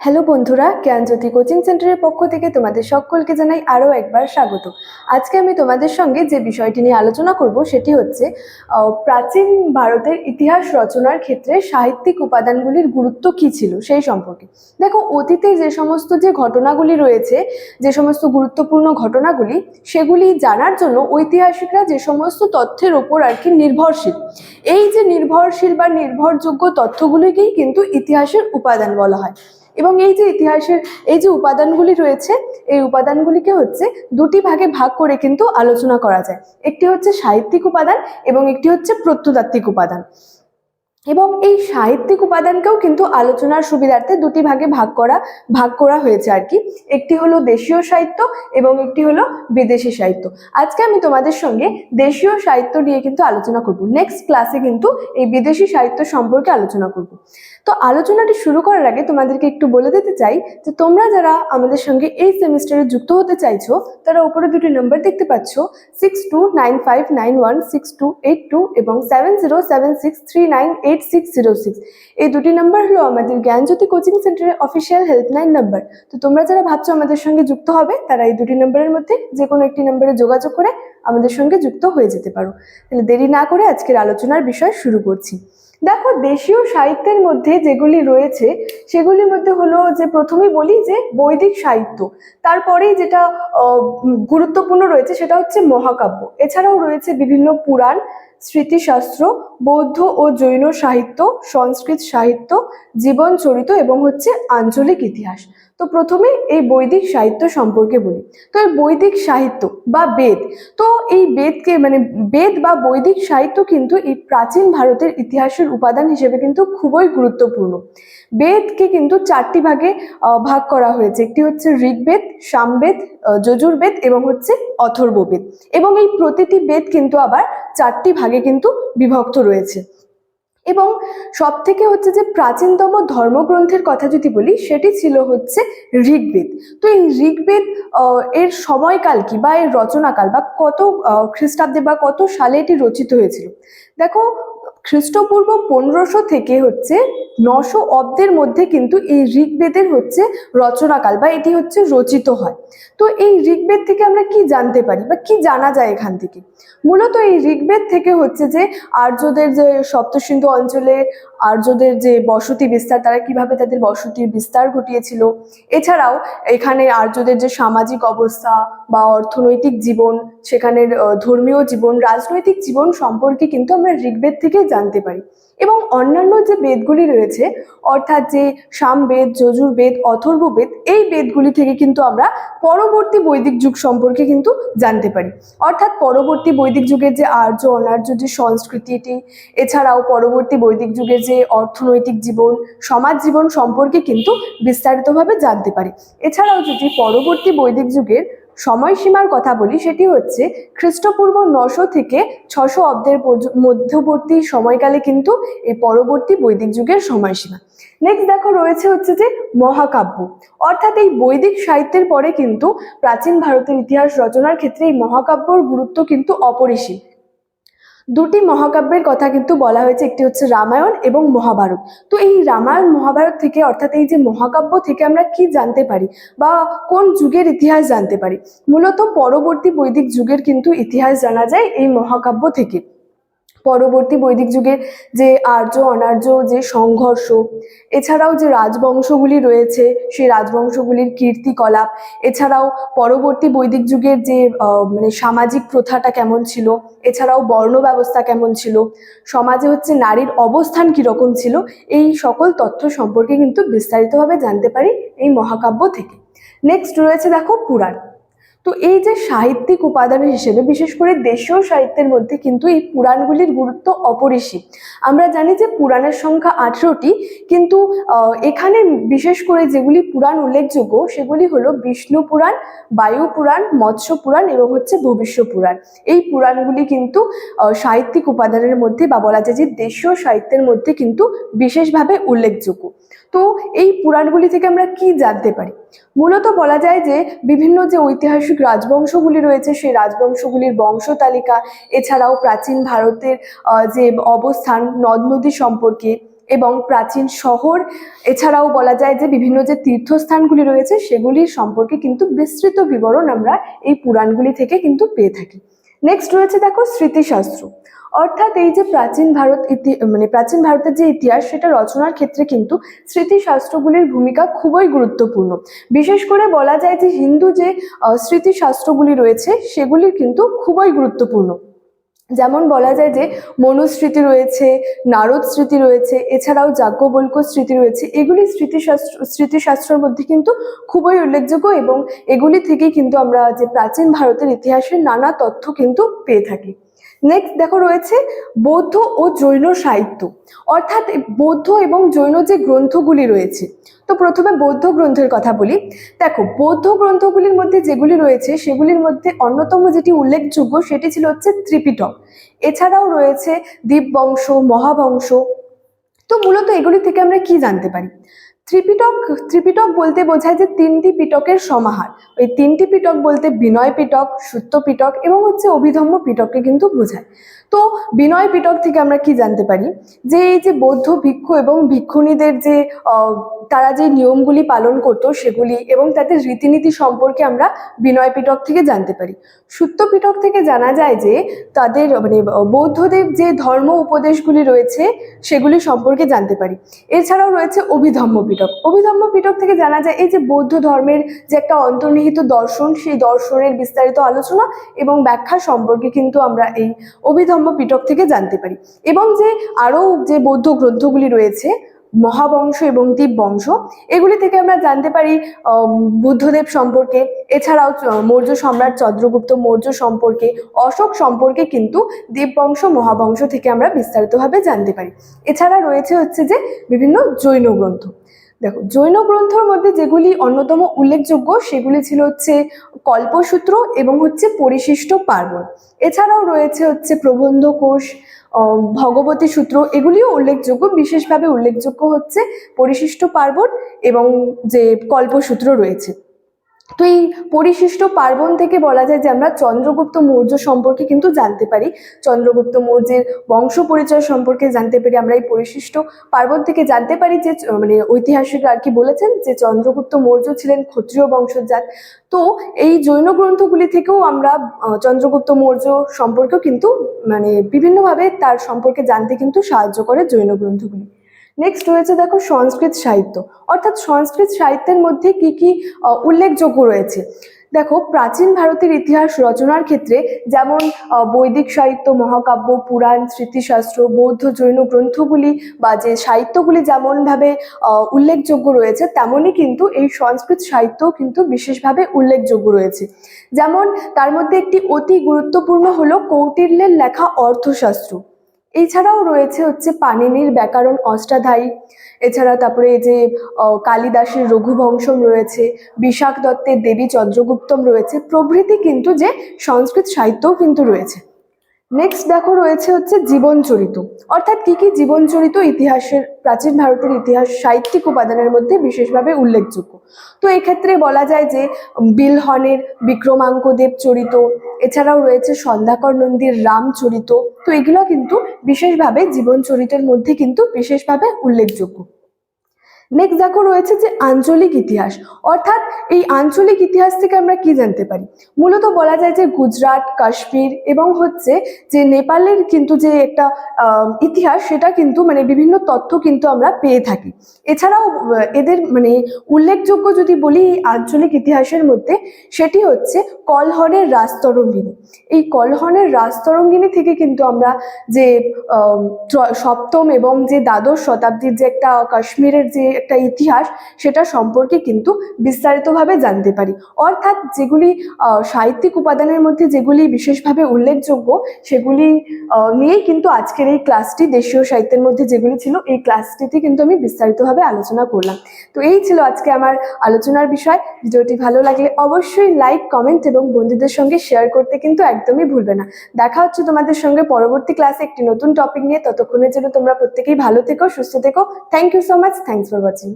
Hello বন্ধুরা, জ্ঞানজ্যোতি coaching সেন্টারের পক্ষ থেকে তোমাদের সকলকে জানাই আরও একবার স্বাগত। আজকে আমি তোমাদের সঙ্গে যে বিষয়টি নিয়ে আলোচনা করব সেটি হচ্ছে প্রাচীন ভারতের ইতিহাস রচনার ক্ষেত্রে সাহিত্যিক উপাদানগুলির গুরুত্ব কী ছিল সেই সম্পর্কে। দেখো, অতীতে যে সমস্ত ঘটনাগুলি রয়েছে, যে সমস্ত গুরুত্বপূর্ণ ঘটনাগুলি, সেগুলি জানার জন্য ঐতিহাসিকরা যে সমস্ত তথ্যের ওপর আর কি নির্ভরশীল, এই যে নির্ভরশীল বা নির্ভরযোগ্য তথ্যগুলিকেই কিন্তু ইতিহাসের উপাদান বলা হয়। এবং এই যে ইতিহাসের এই যে উপাদানগুলি রয়েছে, এই উপাদানগুলিকে হচ্ছে দুটি ভাগে ভাগ করে কিন্তু আলোচনা করা যায়। একটি হচ্ছে সাহিত্যিক উপাদান এবং একটি হচ্ছে প্রত্নতাত্ত্বিক উপাদান। এবং এই সাহিত্যিক উপাদানকেও কিন্তু আলোচনার সুবিধার্থে দুটি ভাগে ভাগ করা হয়েছে আর কি। একটি হলো দেশীয় সাহিত্য এবং একটি হলো বিদেশি সাহিত্য। আজকে আমি তোমাদের সঙ্গে দেশীয় সাহিত্য নিয়ে কিন্তু আলোচনা করব। নেক্সট ক্লাসে কিন্তু এই বিদেশি সাহিত্য সম্পর্কে আলোচনা করব। তো আলোচনাটি শুরু করার আগে তোমাদেরকে একটু বলে দিতে চাই যে তোমরা যারা আমাদের সঙ্গে এই সেমিস্টারে যুক্ত হতে চাইছো, তারা উপরে দুটি নম্বর দেখতে পাচ্ছ, 6295916282 এবং 7076398606। এই দুটি নাম্বার হলো আমাদের জ্ঞানজ্যোতি কোচিং সেন্টারের অফিসিয়াল হেল্পলাইন নাম্বার। তো তোমরা যারা ভাবছো আমাদের সঙ্গে যুক্ত হবে, তারা এই দুটি নাম্বারের মধ্যে যে কোনো একটি নাম্বারে যোগাযোগ করে আমাদের সঙ্গে যুক্ত হয়ে যেতে পারো। তাহলে দেরি না করে আজকের আলোচনার বিষয় শুরু করছি। দেখো, দেশীয় সাহিত্যের মধ্যে যেগুলি রয়েছে সেগুলির মধ্যে হলো যে প্রথমেই বলি যে বৈদিক সাহিত্য, তারপরেই যেটা গুরুত্বপূর্ণ রয়েছে সেটা হচ্ছে মহাকাব্য। এছাড়াও রয়েছে বিভিন্ন পুরাণ, স্মৃতিশাস্ত্র, বৌদ্ধ ও জৈন সাহিত্য, সংস্কৃত সাহিত্য, জীবন চরিত এবং হচ্ছে আঞ্চলিক ইতিহাস। তো প্রথমে এই বৈদিক সাহিত্য সম্পর্কে বলি। তো এই বৈদিক সাহিত্য বা বেদ, তো এই বেদকে বেদ বা বৈদিক সাহিত্য কিন্তু এই প্রাচীন ভারতের ইতিহাসের উপাদান হিসেবে কিন্তু খুবই গুরুত্বপূর্ণ। বেদকে কিন্তু চারটি ভাগে ভাগ করা হয়েছে। একটি হচ্ছে ঋগ্বেদ, সামবেদ, যজুর্বেদ এবং হচ্ছে অথর্ববেদ। এবং এই প্রতিটি বেদ কিন্তু আবার চারটি ভাগে কিন্তু বিভক্ত রয়েছে। এবং সব থেকে হচ্ছে যে প্রাচীনতম ধর্মগ্রন্থের কথা যদি বলি, সেটি ছিল হচ্ছে ঋগ্বেদ। তো এই ঋগ্বেদ এর সময়কাল কি বা এর রচনাকাল বা কত খ্রিস্টাব্দে বা কত সালে এটি রচিত হয়েছিল। দেখো, খ্রিস্টপূর্ব 1500 থেকে হচ্ছে 900 অব্দের মধ্যে কিন্তু এই ঋগ্বেদের হচ্ছে রচনাকাল বা এটি হচ্ছে রচিত হয়। তো এই ঋগ্বেদ থেকে আমরা কি জানতে পারি বা কি জানা যায় এখান থেকে? মূলত এই ঋগ্বেদ থেকে হচ্ছে যে আর্যদের যে সপ্তসিন্ধু অঞ্চলে আর্যদের যে বসতি বিস্তার, তারা কিভাবে তাদের বসতির বিস্তার ঘটিয়েছিল, এছাড়াও এখানে আর্যদের যে সামাজিক অবস্থা বা অর্থনৈতিক জীবন, সেখানের ধর্মীয় জীবন, রাজনৈতিক জীবন সম্পর্কে কিন্তু আমরা ঋগ্বেদ থেকে জানতে পারি। এবং অন্যান্য যে বেদগুলি রয়েছে, অর্থাৎ যে সামবেদ, যজুর্বেদ, অথর্ববেদ, এই বেদগুলি থেকে কিন্তু আমরা পরবর্তী বৈদিক যুগ সম্পর্কে কিন্তু জানতে পারি। অর্থাৎ পরবর্তী বৈদিক যুগের যে আর্য অনার্য যে সংস্কৃতিটি, এছাড়াও পরবর্তী বৈদিক যুগের যে অর্থনৈতিক জীবন, সমাজ জীবন সম্পর্কে কিন্তু বিস্তারিতভাবে জানতে পারি। এছাড়াও যদি পরবর্তী বৈদিক যুগের সময়সীমার কথা বলি, সেটি হচ্ছে খ্রিস্টপূর্ব 900 থেকে 600 অব্দের মধ্যবর্তী সময়কালে কিন্তু এই পরবর্তী বৈদিক যুগের সময়সীমা। নেক্সট দেখো, রয়েছে হচ্ছে যে মহাকাব্য। অর্থাৎ এই বৈদিক সাহিত্যের পরে কিন্তু প্রাচীন ভারতের ইতিহাস রচনার ক্ষেত্রে এই মহাকাব্যর গুরুত্ব কিন্তু অপরিসীম। দুটি মহাকাব্যের কথা কিন্তু বলা হয়েছে, একটি হচ্ছে রামায়ণ এবং মহাভারত। তো এই রামায়ণ মহাভারত থেকে, অর্থাৎ এই যে মহাকাব্য থেকে আমরা কি জানতে পারি বা কোন যুগের ইতিহাস জানতে পারি? মূলত পরবর্তী বৈদিক যুগের কিন্তু ইতিহাস জানা যায় এই মহাকাব্য থেকে। পরবর্তী বৈদিক যুগের যে আর্য অনার্য যে সংঘর্ষ, এছাড়াও যে রাজবংশগুলি রয়েছে সেই রাজবংশগুলির কীর্তিকলাপ, এছাড়াও পরবর্তী বৈদিক যুগের যে সামাজিক প্রথাটা কেমন ছিল, এছাড়াও বর্ণ ব্যবস্থা কেমন ছিল, সমাজে হচ্ছে নারীর অবস্থান কীরকম ছিল, এই সকল তথ্য সম্পর্কে কিন্তু বিস্তারিতভাবে জানতে পারি এই মহাকাব্য থেকে। নেক্সট রয়েছে দেখো পুরাণ। তো এই যে সাহিত্যিক উপাদান হিসেবে বিশেষ করে দেশীয় সাহিত্যের মধ্যে কিন্তু এই পুরাণগুলির গুরুত্ব অপরিসীম। আমরা জানি যে পুরাণের সংখ্যা 18টি, কিন্তু এখানে বিশেষ করে যেগুলি পুরাণ উল্লেখযোগ্য সেগুলি হলো বিষ্ণু পুরাণ, বায়ু পুরাণ, মৎস্য পুরাণ এবং হচ্ছে ভবিষ্য পুরাণ। এই পুরাণগুলি কিন্তু সাহিত্যিক উপাদানের মধ্যে বা বলা যায় যে দেশীয় সাহিত্যের মধ্যে কিন্তু বিশেষভাবে উল্লেখযোগ্য। তো এই পুরাণগুলি থেকে আমরা কি জানতে পারি? মূলত বলা যায় যে বিভিন্ন যে ঐতিহাসিক রাজবংশগুলি রয়েছে সেই রাজবংশগুলির বংশ তালিকা, এছাড়াও প্রাচীন ভারতের যে অবস্থান, নদ নদী সম্পর্কে, এবং প্রাচীন শহর, এছাড়াও বলা যায় যে বিভিন্ন যে তীর্থস্থানগুলি রয়েছে সেগুলির সম্পর্কে কিন্তু বিস্তৃত বিবরণ আমরা এই পুরাণগুলি থেকে কিন্তু পেয়ে থাকি। নেক্সট রয়েছে দেখো স্মৃতিশাস্ত্র, অর্থাৎ এই যে প্রাচীন ভারত প্রাচীন ভারতের যে ইতিহাস সেটা রচনার ক্ষেত্রে কিন্তু স্মৃতিশাস্ত্রগুলির ভূমিকা খুবই গুরুত্বপূর্ণ। বিশেষ করে বলা যায় যে হিন্দু যে স্মৃতিশাস্ত্রগুলি রয়েছে সেগুলি কিন্তু খুবই গুরুত্বপূর্ণ। যেমন বলা যায় যে মনুস্মৃতি রয়েছে, নারদ স্মৃতি রয়েছে, এছাড়াও যাজ্ঞবল্ক্য স্মৃতি রয়েছে। এগুলি স্মৃতিশাস্ত্রের মধ্যে কিন্তু খুবই উল্লেখযোগ্য এবং এগুলি থেকে কিন্তু আমরা যে প্রাচীন ভারতের ইতিহাসের নানা তথ্য কিন্তু পেয়ে থাকি। নেক্সট দেখো রয়েছে বৌদ্ধ ও জৈন সাহিত্য, অর্থাৎ বৌদ্ধ এবং জৈন যে গ্রন্থগুলি রয়েছে। তো প্রথমে বৌদ্ধ গ্রন্থের কথা বলি। দেখো বৌদ্ধ গ্রন্থগুলির মধ্যে যেগুলি রয়েছে সেগুলির মধ্যে অন্যতম যেটি উল্লেখযোগ্য সেটি ছিল হচ্ছে ত্রিপিটক। এছাড়াও রয়েছে দীপবংশ, মহাবংশ। তো মূলত এগুলি থেকে আমরা কি জানতে পারি? ত্রিপিটক বলতে বোঝায় যে তিনটি পিটকের সমাহার। ওই তিনটি পিটক বলতে বিনয় পিটক, সুত্ত পিটক এবং হচ্ছে অভিধম্ম পিটককে কিন্তু বোঝায়। তো বিনয় পিটক থেকে আমরা কি জানতে পারি? যে এই যে বৌদ্ধ ভিক্ষু এবং ভিক্ষুণীদের যে তারা যে নিয়মগুলি পালন করতো সেগুলি এবং তাদের রীতিনীতি সম্পর্কে আমরা বিনয় পিটক থেকে জানতে পারি। সুত্ত পিটক থেকে জানা যায় যে তাদের বৌদ্ধদের যে ধর্ম উপদেশগুলি রয়েছে সেগুলি সম্পর্কে জানতে পারি। এছাড়াও রয়েছে অভিধম্ম পিটক। অভিধম্ম পিটক থেকে জানা যায় এই যে বৌদ্ধ ধর্মের যে একটা অন্তর্নিহিত দর্শন, সেই দর্শনের বিস্তারিত আলোচনা এবং ব্যাখ্যা সম্পর্কে কিন্তু আমরা এই অভিধম্ম পিটক থেকে জানতে পারি। এবং যে আরও যে বৌদ্ধ গ্রন্থগুলি রয়েছে মহাবংশ এবং দীপবংশ, এগুলি থেকে আমরা জানতে পারি বুদ্ধদেব সম্পর্কে, এছাড়াও মৌর্য সম্রাট চন্দ্রগুপ্ত মৌর্য সম্পর্কে, অশোক সম্পর্কে কিন্তু দীপবংশ, মহাবংশ থেকে আমরা বিস্তারিতভাবে জানতে পারি। এছাড়া রয়েছে হচ্ছে যে বিভিন্ন জৈন গ্রন্থ। দেখো জৈন গ্রন্থর মধ্যে যেগুলি অন্যতম উল্লেখযোগ্য সেগুলি ছিল হচ্ছে কল্পসূত্র এবং হচ্ছে পরিশিষ্ট পার্বণ। এছাড়াও রয়েছে হচ্ছে প্রবন্ধ কোষ, ভগবতী সূত্র, এগুলিও উল্লেখযোগ্য। বিশেষভাবে উল্লেখযোগ্য হচ্ছে পরিশিষ্ট পার্বণ এবং যে কল্পসূত্র রয়েছে। তো এই পরিশিষ্ট পার্বণ থেকে বলা যায় যে আমরা চন্দ্রগুপ্ত মৌর্য সম্পর্কে কিন্তু জানতে পারি। চন্দ্রগুপ্ত মৌর্যের বংশ পরিচয় সম্পর্কে জানতে পারি আমরা এই পরিশিষ্ট পার্বণ থেকে। জানতে পারি যে ঐতিহাসিক আর কি বলেছেন যে চন্দ্রগুপ্ত মৌর্য ছিলেন ক্ষত্রিয় বংশজাত। তো এই জৈন গ্রন্থগুলি থেকেও আমরা চন্দ্রগুপ্ত মৌর্য সম্পর্কেও কিন্তু বিভিন্নভাবে তার সম্পর্কে জানতে কিন্তু সাহায্য করে জৈন গ্রন্থগুলি। নেক্সট রয়েছে দেখো সংস্কৃত সাহিত্য, অর্থাৎ সংস্কৃত সাহিত্যের মধ্যে কি কি উল্লেখযোগ্য রয়েছে। দেখো প্রাচীন ভারতের ইতিহাস রচনার ক্ষেত্রে যেমন বৈদিক সাহিত্য, মহাকাব্য, পুরাণ, স্মৃতিশাস্ত্র, বৌদ্ধ জৈন গ্রন্থগুলি বা যে সাহিত্যগুলি যেমনভাবে উল্লেখযোগ্য রয়েছে, তেমনই কিন্তু এই সংস্কৃত সাহিত্যও কিন্তু বিশেষভাবে উল্লেখযোগ্য রয়েছে। যেমন তার মধ্যে একটি অতি গুরুত্বপূর্ণ হলো কৌটিল্যের লেখা অর্থশাস্ত্র। এছাড়াও রয়েছে হচ্ছে পাণিনির ব্যাকরণ অষ্টাধ্যায়ী। এছাড়া তারপরে যে কালিদাসের রঘুবংশম রয়েছে, বিশাখ দত্তের দেবী চন্দ্রগুপ্তম রয়েছে প্রভৃতি কিন্তু যে সংস্কৃত সাহিত্যও কিন্তু রয়েছে। নেক্সট দেখো রয়েছে হচ্ছে জীবনচরিত, অর্থাৎ কি কি জীবনচরিত ইতিহাসের প্রাচীন ভারতের ইতিহাস সাহিত্যিক উপাদানের মধ্যে বিশেষভাবে উল্লেখযোগ্য। তো এক্ষেত্রে বলা যায় যে বিলহনের বিক্রমাঙ্কদেব চরিত, এছাড়াও রয়েছে সন্ধ্যাকর নন্দীর রামচরিত। তো এগুলো কিন্তু বিশেষভাবে জীবনচরিতের মধ্যে কিন্তু বিশেষভাবে উল্লেখযোগ্য। নেক্সট দেখো রয়েছে যে আঞ্চলিক ইতিহাস, অর্থাৎ এই আঞ্চলিক ইতিহাস থেকে আমরা কি জানতে পারি? মূলত বলা যায় যে গুজরাট, কাশ্মীর এবং হচ্ছে যে নেপালের কিন্তু যে একটা ইতিহাস সেটা কিন্তু বিভিন্ন তথ্য কিন্তু আমরা পেয়ে থাকি। এছাড়াও এদের উল্লেখযোগ্য যদি বলি এই আঞ্চলিক ইতিহাসের মধ্যে, সেটি হচ্ছে কলহরের রাজতরঙ্গিনী। এই কলহরের রাজতরঙ্গিনী থেকে কিন্তু আমরা যে সপ্তম এবং যে দ্বাদশ শতাব্দীর যে একটা কাশ্মীরের যে একটা ইতিহাস সেটা সম্পর্কে কিন্তু বিস্তারিতভাবে জানতে পারি। অর্থাৎ যেগুলি সাহিত্যিক উপাদানের মধ্যে যেগুলি বিশেষভাবে উল্লেখযোগ্য সেগুলি নিয়েই কিন্তু আজকের এই ক্লাসটি, দেশীয় সাহিত্যের মধ্যে যেগুলি ছিল এই ক্লাসটিতে কিন্তু আমি বিস্তারিতভাবে আলোচনা করলাম। তো এই ছিল আজকে আমার আলোচনার বিষয়। ভিডিওটি ভালো লাগলে অবশ্যই লাইক, কমেন্ট এবং বন্ধুদের সঙ্গে শেয়ার করতে কিন্তু একদমই ভুলবে না। দেখা হচ্ছে তোমাদের সঙ্গে পরবর্তী ক্লাসে একটি নতুন টপিক নিয়ে। ততক্ষণের জন্য তোমরা প্রত্যেকেই ভালো থেকো, সুস্থ থেকো। Thank you so much. Thanks for watching.